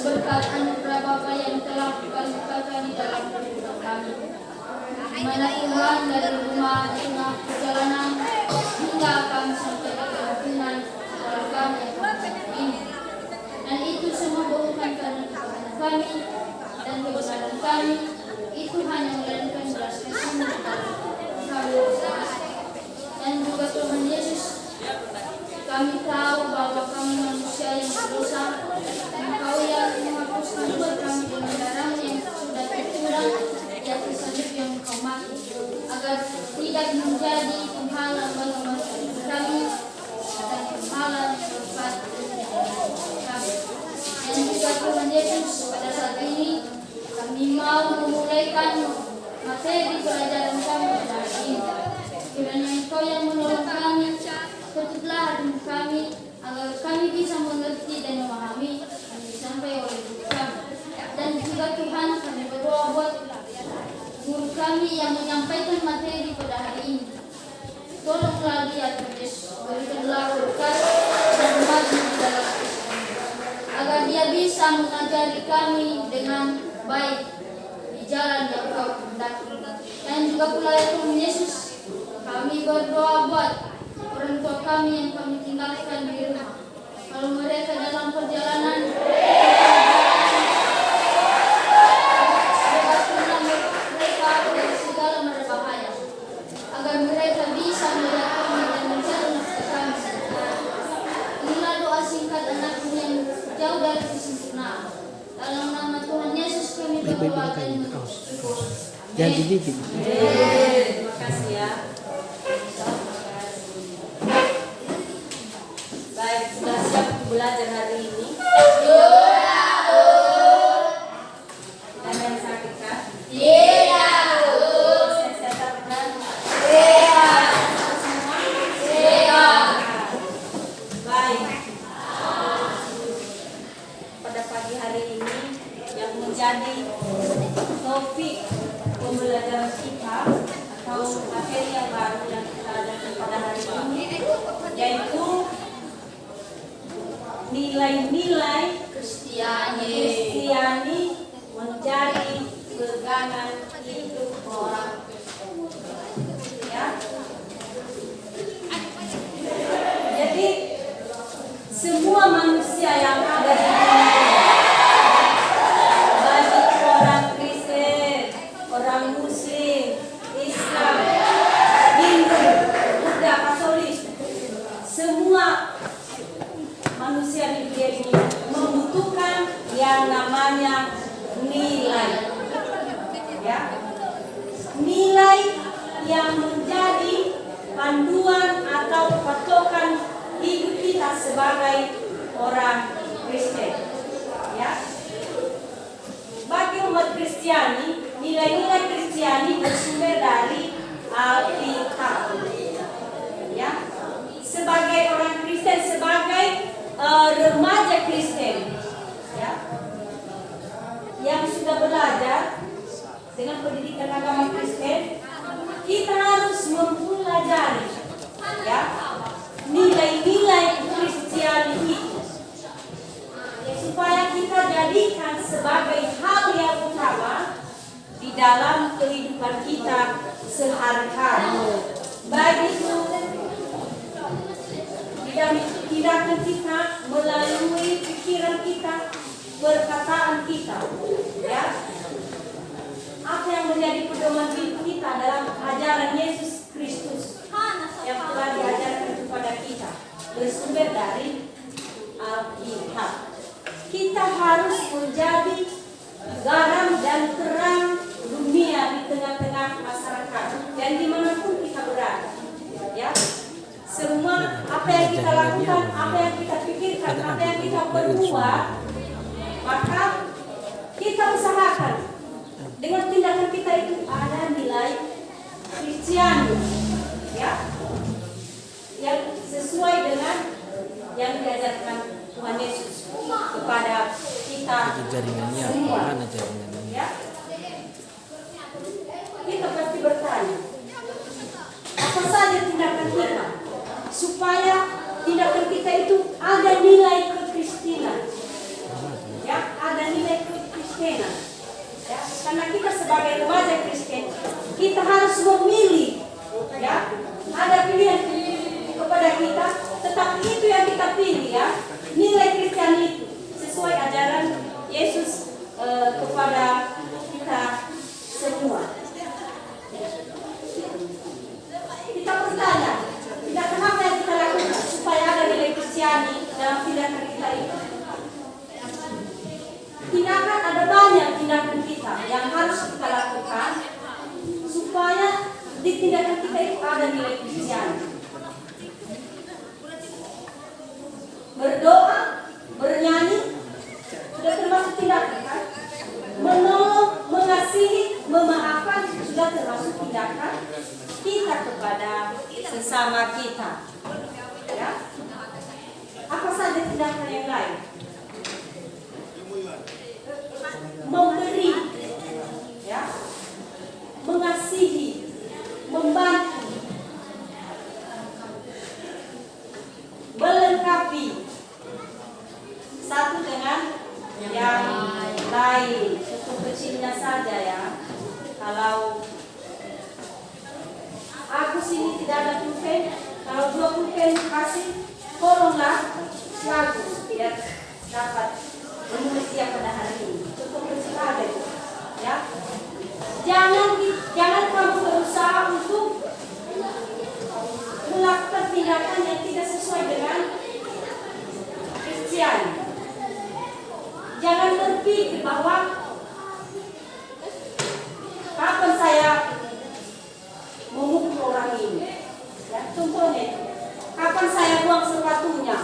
berkat anugerah Bapa yang telah kami bukakan di dalam kehidupan kami. Di mana Tuhan dari rumah di tengah perjalanan hingga kami sampai di kepentingan sekolah kami yang kami ini. Dan itu semua bukan karena kekuatan kami dan kebesaran kami, itu hanya melainkan belas kasihan dari kami masing-masing. Dan juga Tuhan Yesus, kami tahu bahwa kami manusia yang berdosa, dan Engkau yang menghapuskan dosa kami dengan darah-Mu yang sudah tercurah di atas salib yang Engkau mati, agar tidak menjadi penghalang bagi manusia kami dan penghalang berkat kami. Dan juga Tuhan Yesus, pada saat ini kami mau memulaikan materi pelajaran kami pada hari ini. Kiranya Engkau yang menolong kami, tutuplah hati kami, agar kami bisa mengerti dan memahami yang disampaikan oleh guru kami. Dan juga Tuhan, kami berdoa buat guru kami yang menyampaikan materi pada hari ini. Tolonglah dia, Tuhan Yesus, berikanlah berkat dan maju di dalam Kristus, agar dia bisa mengajari kami dengan baik di jalan yang Kau kehendaki. Dan juga pula ya Tuhan Yesus, kami berdoa buat orang tua kami yang kami tinggalkan di rumah. Kalau mereka dalam perjalanan, bebaskanlah mereka dari segala mara bahaya, agar mereka bisa melihat kami dan mencari nafkah kami. Inilah doa singkat anakmu yang jauh dari kesempurnaan. Dalam nama Tuhan Yesus kami berdoa dan bersyukur. Amin. Terima kasih ya. Baik, sudah siap belajar hari ini? Dan yang sakit kan? Tidak. Sehat kan? Sehat. Semua? Sehat. Baik. Pada pagi hari ini yang menjadi topik pembelajaran kita atau materi yang baru yang kita adakan pada hari ini, yaitu nilai-nilai Kristiani menjadi pegangan hidup orang. Ya. Jadi semua manusia yang ada di dunia, baik orang Kristen, orang Muslim, Islam, Hindu, Buddha, Katolik, semua manusia di dunia ini membutuhkan yang namanya nilai, ya, nilai yang menjadi panduan atau patokan hidup kita sebagai orang Kristen, ya. Bagi umat Kristiani, nilai-nilai Kristiani bersumber dari Alkitab, ya. Sebagai orang Kristen, sebagai remaja Kristen, ya, yang sudah belajar dengan pendidikan agama Kristen, kita harus mempelajari, ya, nilai-nilai Kristiani itu, ya, supaya kita jadikan sebagai hal yang utama di dalam kehidupan kita sehari-hari. Baik itu tindakan kita, melalui pikiran kita, perkataan kita, ya. Apa yang menjadi pedoman hidup kita dalam ajaran Yesus Kristus yang telah diajarkan kepada kita bersumber dari Alkitab. Kita harus menjadi garam dan terang dunia di tengah-tengah masyarakat dan dimanapun kita berada, ya. Semua apa yang kita lakukan, apa yang kita pikirkan, apa yang kita perbuat, maka kita usahakan dengan tindakan kita itu ada nilai Kristiani, ya, yang sesuai dengan yang diajarkan Tuhan Yesus kepada kita semua, ya. Kita pasti bertanya, apa saja tindakan kita supaya tindakan kita itu ada nilai kekristenan, ya, ada sebagai remaja Kristen, kita harus memilih, ya. Ada pilihan kepada kita, tetapi itu yang kita pilih, ya. Nilai Kristen itu sesuai ajaran Yesus kepada kita semua. Kita bertanya, tindakan apa yang kita lakukan supaya ada nilai Kristiani dalam tindakan kita itu? Tindakan, ada banyak tindakan kita yang harus kita lakukan supaya di tindakan kita itu ada nilai Kristiani. Berdoa, bernyanyi, sudah termasuk tindakan, kan? Menolong, mengasihi, memaafkan sudah termasuk tindakan kita kepada sesama kita. Ya. Apa saja tindakan yang lain? Memberi, ya, mengasihi, membantu, melengkapi satu dengan yang lain. Contoh kecilnya saja, ya. Kalau aku sini tidak ada pulpen, kalau 2 pulpen kasih, tolonglah si Agus biar dapat menulis dia pada hari ini. Contoh kecil ada, ya. Jangan kamu berusaha untuk melakukan tindakan yang tidak sesuai dengan Kristen. Jangan berpikir bahwa kapan saya memukul orang ini, ya. Contohnya, kapan saya buang sepatunya,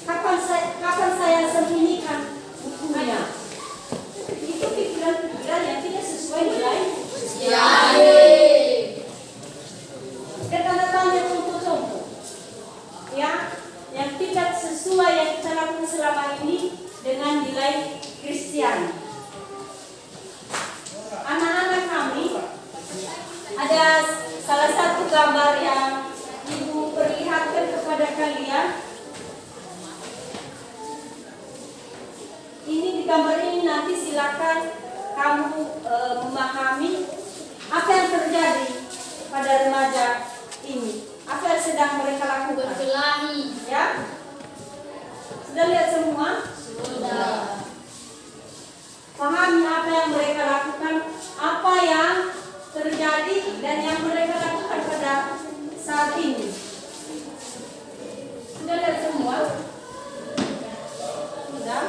kapan saya sembunyikan bukunya. Itu pikiran-pikiran yang tidak sesuai nilai Kristiani. Tanda tanya contoh-contoh, ya, yang tidak sesuai yang kita lakukan selama ini dengan nilai Kristiani. Anak-anak kami, ada salah satu gambar yang Ibu perlihatkan kepada kalian. Ini di gambar ini nanti silakan kamu memahami apa yang terjadi pada remaja ini, apa yang sedang mereka lakukan. Berkelahi. Ya, sudah lihat semua? Sudah. Pahami apa yang mereka lakukan, apa yang terjadi dan yang mereka lakukan pada saat ini. Sudah lihat semua? Sudah?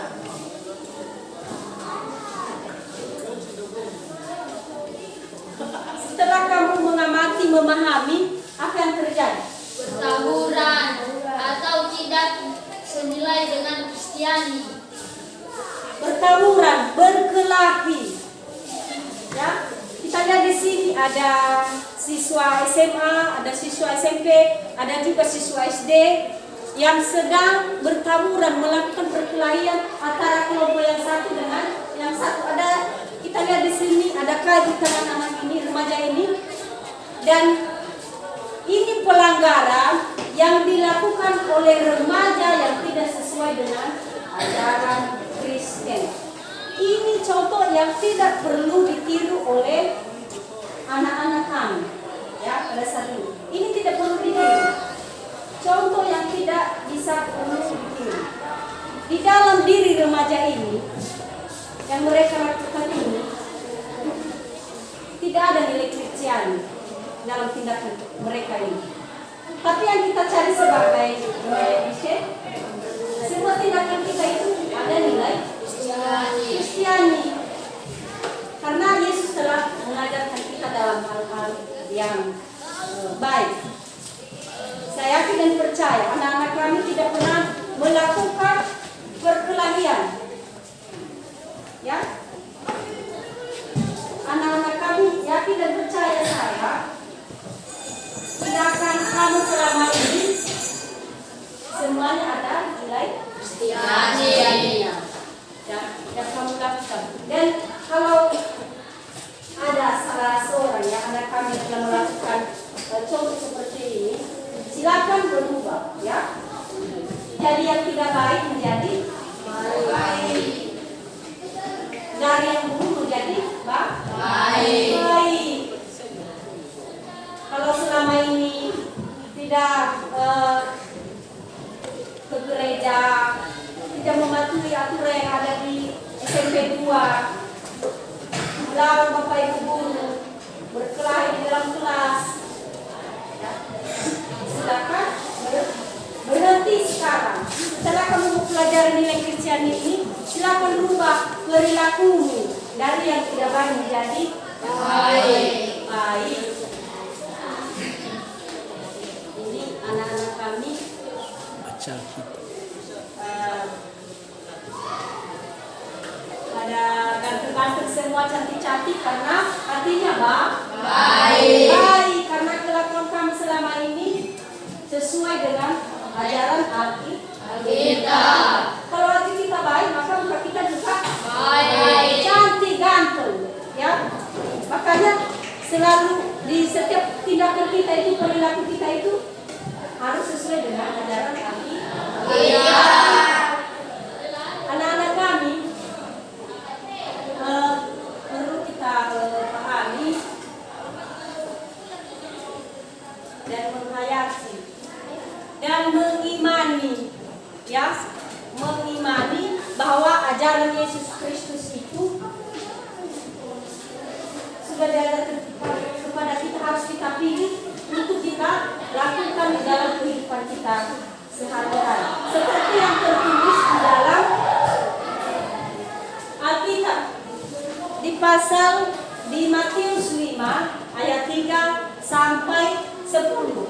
Setelah kamu mengamati, memahami apa yang terjadi, Bertaburan atau tidak senilai dengan Kristiani. bertawuran, berkelahi. Ya, kita lihat di sini ada siswa SMA, ada siswa SMP, ada juga siswa SD yang sedang bertawuran, melakukan perkelahian antara kelompok yang satu dengan yang satu. Ada, kita lihat di sini ada kayu di tangan anak ini, remaja ini, dan ini pelanggaran yang dilakukan oleh remaja yang tidak sesuai dengan ajaran Kristen. Ini contoh yang tidak perlu ditiru oleh anak-anak kami, ya, pada saat ini. Ini tidak perlu ditiru. Contoh yang tidak bisa perlu ditiru. Di dalam diri remaja ini, yang mereka lakukan ini, tidak ada nilai Kristiani dalam tindakan mereka ini. Tapi yang kita cari sebagai remaja Kristen, semua tindakan kita itu ada nilai Kristiani. Karena Yesus telah mengajarkan kita dalam hal-hal yang baik. Saya yakin dan percaya anak-anak kami tidak pernah melakukan perkelahian. Ya, anak-anak kami yakin dan percaya saya, tindakan kamu selama ini semuanya ada nilai Kristiani yang kamu lakukan. Dan kalau ada salah seorang yang anak kami telah melakukan contoh seperti ini, silakan berubah, ya. Jadi yang tidak baik menjadi baik. Dari yang buruk menjadi baik. Atura yang ada di SMP 2 melawan Bapak Ibu guru, berkelahi di dalam kelas. Ya. Silakan berhenti sekarang. Setelah kamu mempelajari nilai Kristiani ini, silakan rubah perilakumu dari yang tidak baik menjadi baik. Ini anak-anak kami ada ganteng-ganteng semua, cantik-cantik karena artinya baik. Karena kelakuan kamu selama ini sesuai dengan ajaran Alkitab. Kalau hati kita baik, maka muka kita juga baik, cantik, ganteng, ya. Makanya selalu di setiap tindakan kita itu, perilaku kita itu harus sesuai dengan ajaran Alkitab. Anak-anak kami perlu kita pahami dan menghayati dan mengimani, ya, mengimani bahwa ajaran Yesus Kristus itu sudah diajarkan kepada kita, harus kita pilih untuk kita lakukan di dalam kehidupan kita sehari-hari. Seperti yang tertulis di dalam Alkitab di pasal di Matius 5 ayat 3 sampai 10.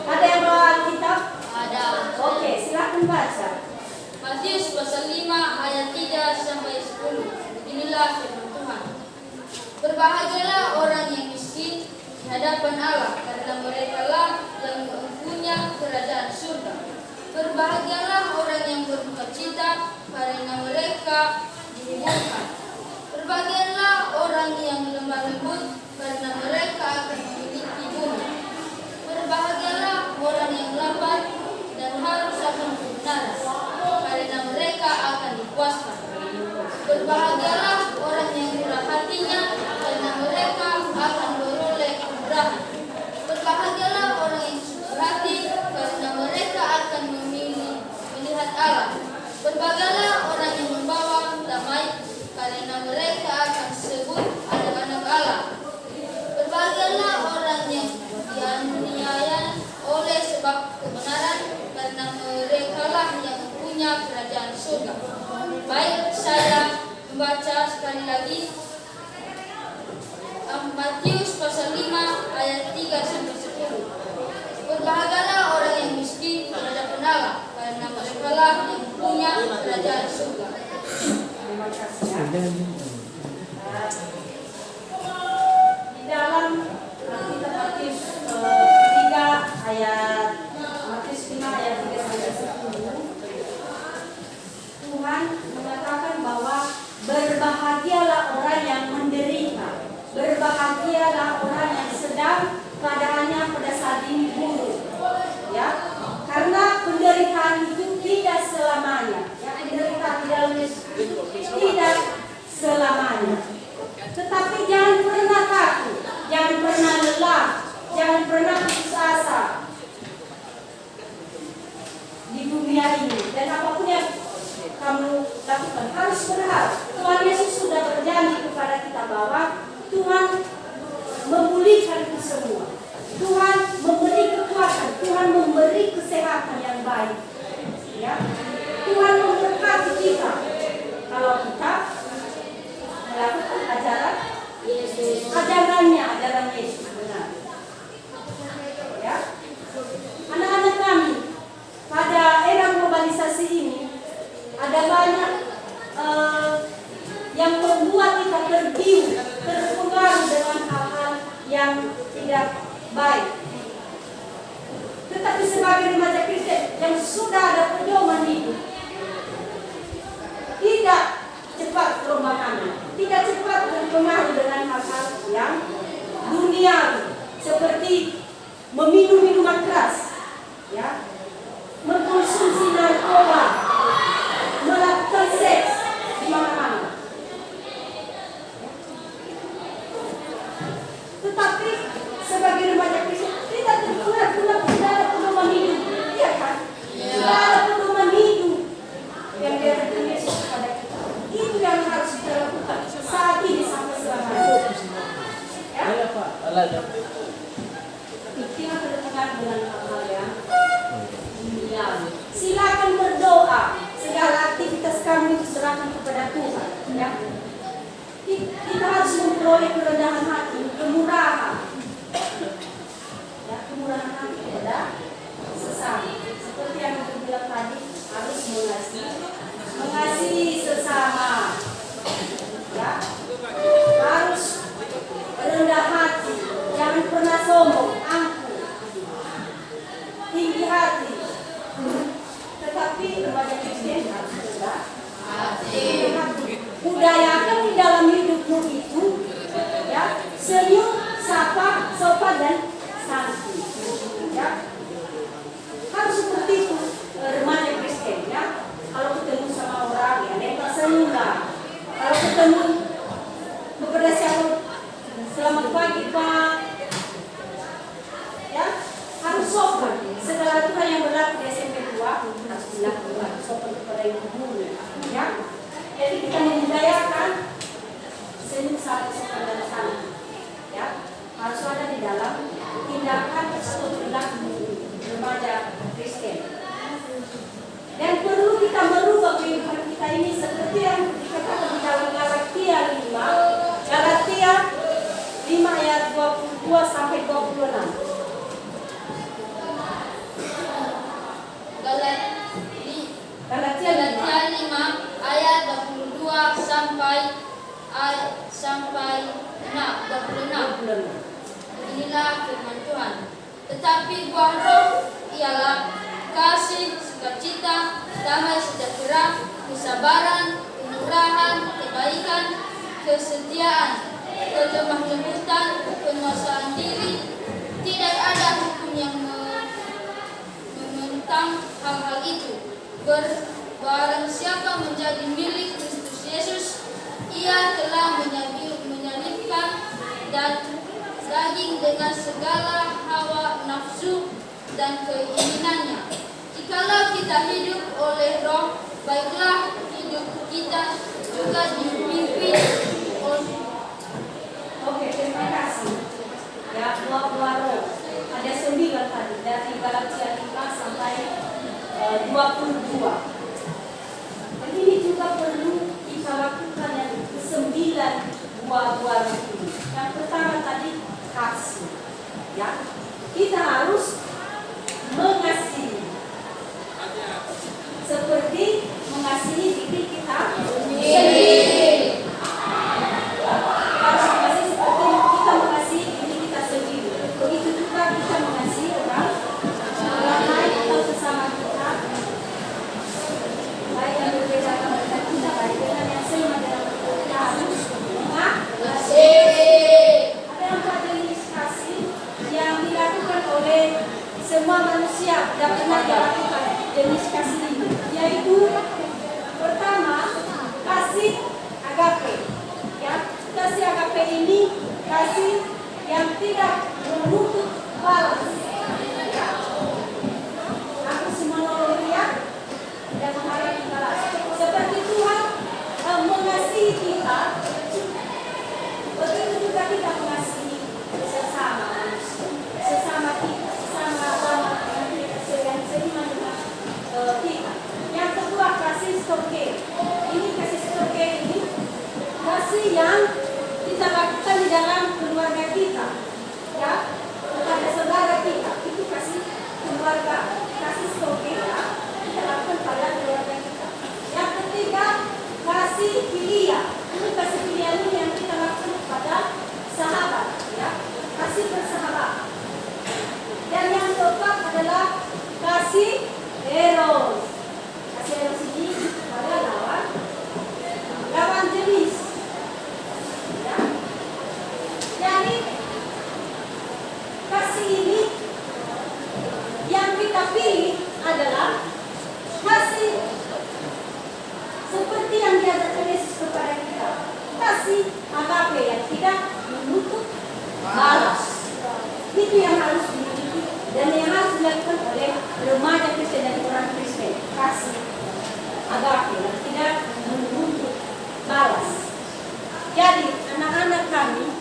Ada yang bawa Alkitab? Ada. Oke, silakan baca. Matius pasal 5 ayat 3 sampai 10. Inilah firman Tuhan. Berbahagialah orang yang miskin di hadapan Allah, karena merekalah yang mempunyai kerajaan surga. Berbahagialah orang yang bersukacita, karena mereka dihiburkan. Berbahagialah orang yang lemah lembut, karena mereka akan memiliki bumi. Berbahagialah orang yang lapar dan haus akan kebenaran, karena mereka akan dipuaskan. Berbahagialah orang yang murah hatinya, karena mereka akan beroleh kemurahan. Berbahagialah orang yang suci hati, karena mereka akan melihat Allah. Berbahagialah orang yang membawa damai, karena mereka akan disebut anak-anak Allah. Berbahagialah orang yang dianiaya oleh sebab kebenaran, karena merekalah yang punya kerajaan surga. Baik, saya membaca sekali lagi Matius pasal 5 ayat 3 sampai 10. Berbahagialah orang yang miskin di hadapan Allah, karena merekalah yang punya kerajaan surga. Terima kasih, ya. Di dalam Alkitab Matius 3 ayat Matius 5 ayat 3 sampai 10, Tuhan mengatakan bahwa berbahagialah orang yang menderita, berbahagialah orang yang sedang keadaannya pada saat ini buruk, ya, karena penderitaan itu tidak selamanya, ya, penderitaan di dalam Yesus tidak selamanya. Tetapi jangan pernah takut, jangan pernah lelah, jangan pernah putus asa di dunia ini. Dan apapun yang kamu lakukan harus berharap. Tuhan Yesus sudah berjanji kepada kita bahwa Tuhan memulihkan itu semua. Tuhan memberi kekuatan, Tuhan memberi kesehatan yang baik. Ya. Tuhan memberkati kita kalau kita melakukan ajaran Yesus, ajaran Yesus benar. Ya. Anak-anak kami, pada era globalisasi ini ada banyak yang membuat kita terpengaruh dengan hal-hal yang tidak baik. Tetapi sebagai remaja Kristen yang sudah ada pedoman hidup, tidak cepat termakan, tidak cepat terpengaruh dengan hal-hal yang duniawi seperti meminum minuman keras, ya, mengkonsumsi narkoba, melakukan seks di mana-mana. Tetapi sebagai remaja Kristen kita terpengaruh, tidak ada pedoman hidup, iya kan? Tidak ada pedoman hidup yang diajarkan Yesus kepada Ikhtiar berdekat dengan hal-hal yang duniawi. Silakan berdoa. Segala aktivitas kami diserahkan kepada Tuhan. Ya. Kita harus memperoleh kerendahan hati, kemurahan. Ya, kemurahan hati kepada sesama. Seperti yang kita bilang tadi, harus mengasihi sesama. Ya. Harus rendah hati, jangan pernah sombong, angkuh, tinggi hati. Tetapi remaja Kristen harus rendah hati. Budayakan di dalam hidupmu itu, ya, senyum, sapa, sopan dan santun. Ya. Harus seperti itu remaja Kristen. Ya. Kalau ketemu sama orang, ya nempel senyumlah. Kalau ketemu kepada siapa, selamat pagi Pak. Ya, harus sopan. Segala aturan yang berlaku di SMP 2 harus dilakukan, sopan kepada ibu guru. Ya, jadi kita membudayakan senyum, sapa, sopan dan santun. Ya, harus ada di dalam tindakan atau perilaku remaja Kristen. Dan perlu kita merubah kehidupan kita ini seperti yang dikatakan di dalam Galatia 5 ayat 22 sampai 26. Galatia 5 ayat 22 sampai 26. Inilah firman Tuhan. Tetapi buah roh ialah kasih, sukacita, damai sejahtera, kesabaran, kemurahan, kebaikan, kesetiaan, kelemah lembutan, penguasaan diri. Tidak ada hukum yang menentang hal-hal itu. Barang siapa menjadi milik Kristus Yesus, ia telah menyalibkan dan daging dengan segala hawa nafsu dan keinginannya. Jikalau kita hidup oleh roh, baiklah hidup kita juga dipimpin oleh. Oke, terima kasih. Ya, buah-buah roh. Ada 9 tadi, dari Galatia 5 sampai 22. Dan ini juga perlu kita lakukan yang 9 buah-buah roh ini. Yang pertama tadi, kasih. Ya, kita harus mengasihi. Seperti mengasihi diri kita sendiri. Harus mengasihi seperti kita mengasihi diri kita sendiri. Begitu juga kita mengasihi orang lain atau sesama kita. Baik yang berbeda agama dengan kita, baik dengan yang sama dalam kita harus mengasihi. Ada 4 jenis kasih yang dilakukan oleh semua manusia dan pernah dilakukan jenis kasih ini, yaitu pertama kasih agape. Ya, kasih agape ini kasih yang tidak menuntut balas. Ya. Aku semua nolong dia dan mengharapkan balas. Seperti Tuhan mengasihi kita, begitu juga kita mengasihi sesama manusia, sesama kita, sesama agama yang seiman dengan kita. Yang kedua kasih storge. Ini kasih storge ini kasih yang kita lakukan di dalam keluarga kita, ya, kepada saudara kita. Itu kasih keluarga, kasih storge ya, kita lakukan pada keluarga kita. Yang ketiga kasih filia. Ini kasih filia ini yang kita lakukan kepada sahabat, ya, kasih bersahabat. Dan yang keempat adalah kasih eros. Kasih eros ini adalah lawan jenis. Ya. Jadi kasih ini yang kita pilih adalah kasih seperti yang diajarkan Yesus kepada kita. Kasih agape yang tidak menuntut balas. Itu yang harus dimiliki dan yang harus dilakukan oleh remaja Kristen dan orang Kristen. Kasih agape yang tidak menuntut balas. Jadi anak-anak kami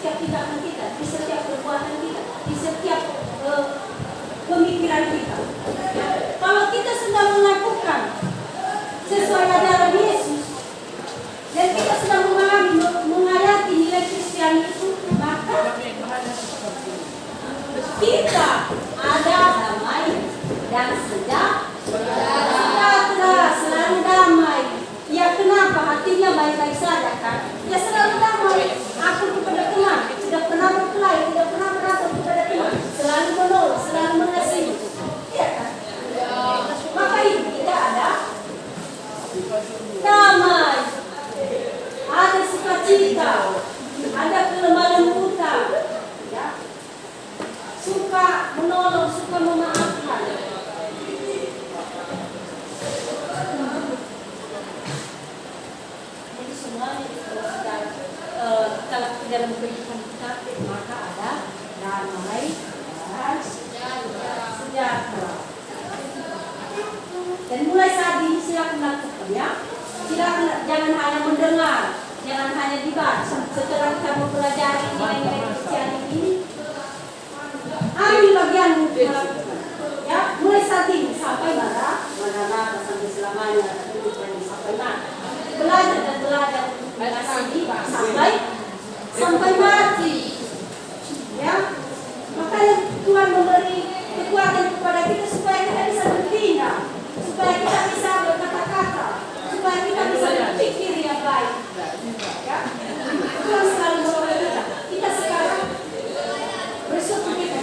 setiap tindakan kita, di setiap perbuatan kita, di setiap pemikiran kita. Ya. Kalau kita sedang melakukan sesuai ajaran Yesus dan kita sedang menghayati nilai Kristiani itu, maka kita ada damai dan sejahtera, selalu damai. Ya kenapa? Hatinya baik-baik saja kan? Ya selalu damai. Aku kepada Tuhan tidak pernah berkelahi, tidak pernah merasa kepada Tuhan, selalu menolong, selalu mengasihi. Iya kan? Maka ini tidak ada damai, ada sukacita, ada kelemah lembutan, ya. Suka menolong, suka memaafkan. Jadi semuanya kalau dalam kehidupan kita, maka ada damai dan sejahtera. Dan mulai saat ini silakan lakukan, ya. Silakan, jangan hanya mendengar, jangan hanya dibaca. Setelah kita mempelajari nilai-nilai Kristiani ini, ambil bagianmu melakukan. Ya, mulai saat ini sampai mana sampai selamanya, sampai mana. Belajar dan belajar mengasihi sampai mati. Ya, makanya Tuhan memberi kekuatan kepada kita supaya kita bisa bertindak, supaya kita bisa berkata-kata, supaya kita bisa berpikir yang baik. Ya, Tuhan selalu menolong kita. Kita sekarang bersyukur kita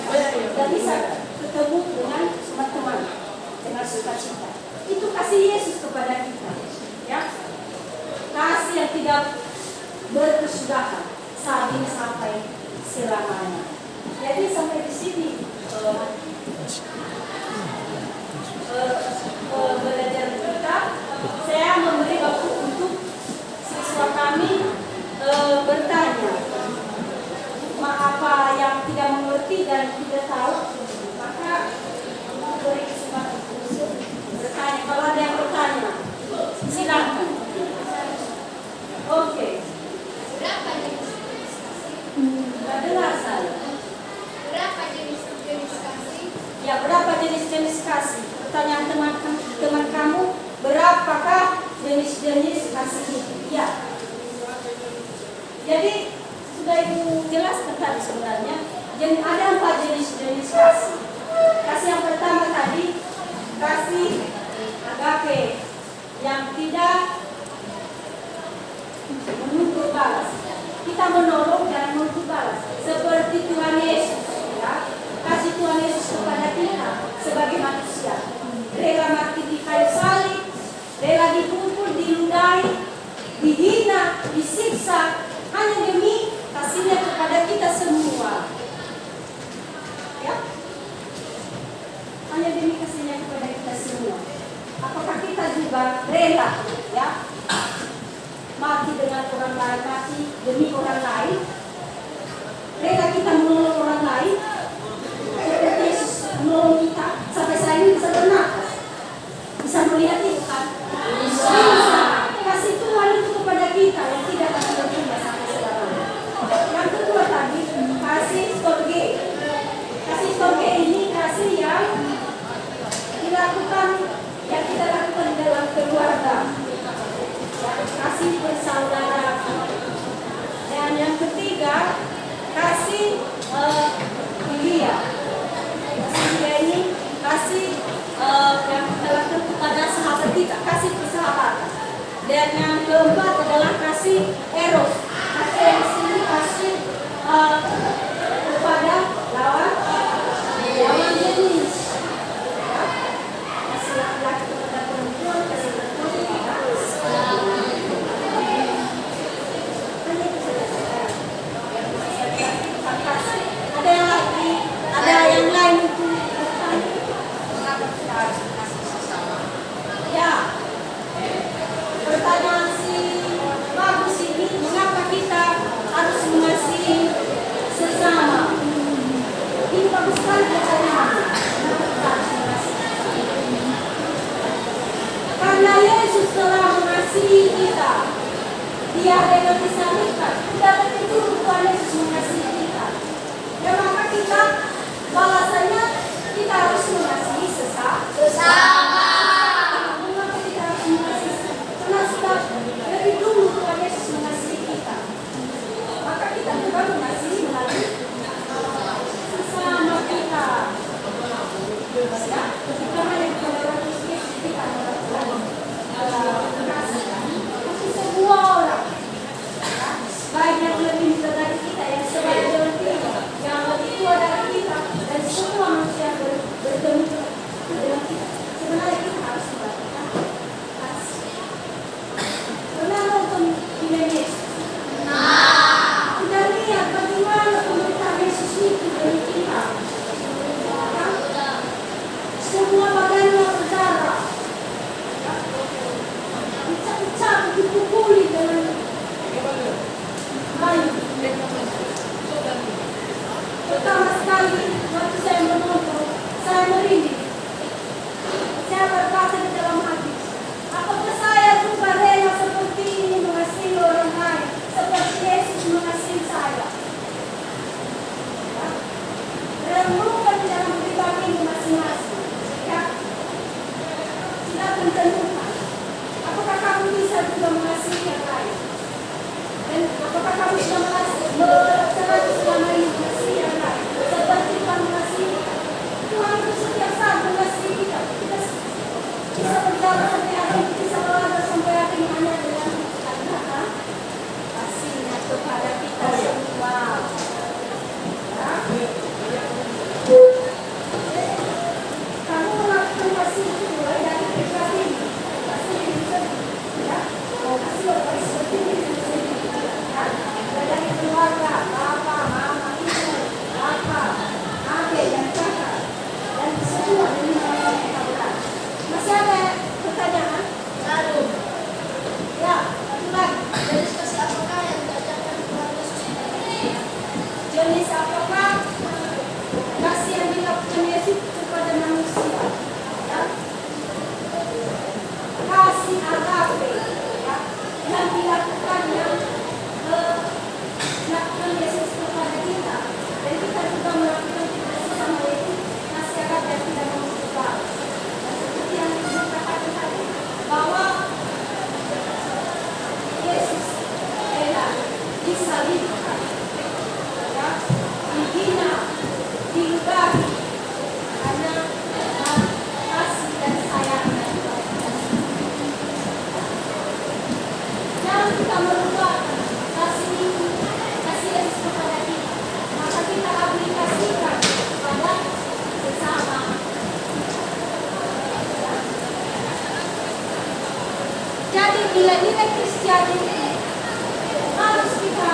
dan bisa ketemu dengan teman-teman dengan sukacita. Itu kasih Yesus kepada kita. Ya, kasih yang tidak berkesudahan saat ini sampai selamanya. Jadi sampai di sini belajar kita. Saya memberi waktu untuk siswa kami bertanya apa yang tidak mengerti dan tidak tahu, maka beri kesempatan untuk bertanya. Kalau ada yang bertanya, silakan. Oke. Berapa jenis Nggak dengar saya. Berapa jenis kasih? Ya, berapa jenis-jenis kasih? Pertanyaan teman kamu, berapakah jenis-jenis kasih itu? Ya. Jadi sudah Ibu jelaskan tadi sebenarnya. Jadi ada 4 jenis-jenis kasih. Kasih yang pertama tadi, kasih agape, yang tidak menuntut balas. Kita menolong dan menuntut balas, seperti Tuhan Yesus. Ya. Kasih Tuhan Yesus kepada kita sebagai manusia, rela mati di kayu salib, rela dipukul, diludahi, dihina, disiksa, hanya demi kasihnya kepada kita semua. Ya, hanya demi kasihnya kepada kita semua. Apakah kita juga rela, ya, mati dengan orang lain, mati demi orang lain? Rela kita menolong orang lain? Seperti Yesus menolong kita sampai saya ini bisa bernafas, bisa melihat itu kan? Bisa. Kasih Tuhan itu kepada kita yang tidak akan berubah sampai selamanya. Yang kedua tadi, kasih storge. Kasih storge ini kasih yang dilakukan, yang kita lakukan dalam keluarga. Kasih bersaudara. Dan yang ketiga, kasih filia. Kasih filia ini kasih yang kita lakukan kepada sahabat kita, kasih persahabatan. Dan yang keempat adalah kasih eros. Kasih yang sini kasih kepada lawan jenis. Kasih laki-laki kepada perempuan, kasih perempuan kepada ada yang lagi, ada yang lain itu mengapa kita harus kasih sesama? Ya, pertanyaan si bagus ini, mengapa kita harus mengasihi sesama? Ini bagus sekali pertanyaan. Mengapa kita harus mengasihi? Karena Yesus telah mengasihi kita. Dia rela disalibkan. Tidak begitu Tuhan Yesus mengasihi Balasannya kita harus mengasihi sesama. Mengapa kita harus mengasihi? Karena sudah lebih dulu Tuhan Yesus mengasihi kita. Maka kita juga mengasihi melalui sesama kita. Ya, kita hanya kepada Yesus kita melakukan kasih. Kasih semua orang. Baik yang lebih muda dari kita, yang sebaik dari kita, yang lebih tua dari kita, dan semua manusia yang bertemu dengan kita. Sebenarnya kita harus melakukan kasih. Pernah nonton film Yesus? Sudah lihat bagaimana pemberitaan Yesus itu dari kita. Semua badannya berdarah, dicap-cap, dipukuli dengan kayu. Pertama sekali waktu saya menonton, saya merinding. Saya berkata di dalam hati, apakah saya juga rela seperti ini mengasihi orang lain, seperti Yesus mengasihi saya? Renungkan di dalam pribadi masing-masing. Ya, silakan tentukan. Apakah kamu bisa juga mengasihi yang lain? Dan apakah kamu sudah melaksanakan selama ini mengasihi yang lain? Seperti Tuhan mengasihi kita. Tuhan itu setiap saat mengasihi kita. Kita bisa berjalan sampai akhir, bisa berjalan sampai akhir hanya dengan karena kasihnya kepada kita semua. Kamu melakukan kasih itu mulai dari pribadi. Kasih diri sendiri. Ya, mau kasih orang seperti diri sendiri. Dari keluarga, bapak, mama, ibu, bapak, adik, dan kakak, dan semua dari mana kita berada. Masih ada pertanyaan? Lalu, ya, satu lagi. Jenis kasih apakah yang diajarkan Tuhan Yesus ini? Jenis apakah kasih yang dilakukan Yesus kepada manusia? Ya. Kasih agape, ya, yang dilakukannya melakukan Yesus kepada kita, dan kita juga melakukan kita sesama itu kasih agape yang tidak mengubah. Dan seperti yang dikatakan tadi, bahwa Yesus rela disalibkan, ya, dihina, diludahi, karena kasih dan sayangnya. Jangan kita melupakan kasih Yesus kepada kita, maka kita aplikasikan kepada sesama. Jadi nilai-nilai Kristiani harus kita